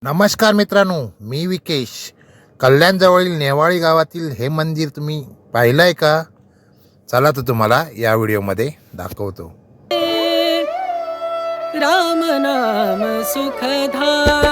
नमस्कार मित्रांनो, मी विकेश. कल्याणजवळील नेवाळी गावातील हे मंदिर तुम्ही पाहिलं आहे का? चला तर तुम्हाला या व्हिडिओमध्ये दाखवतो. राम नाम सुखधाम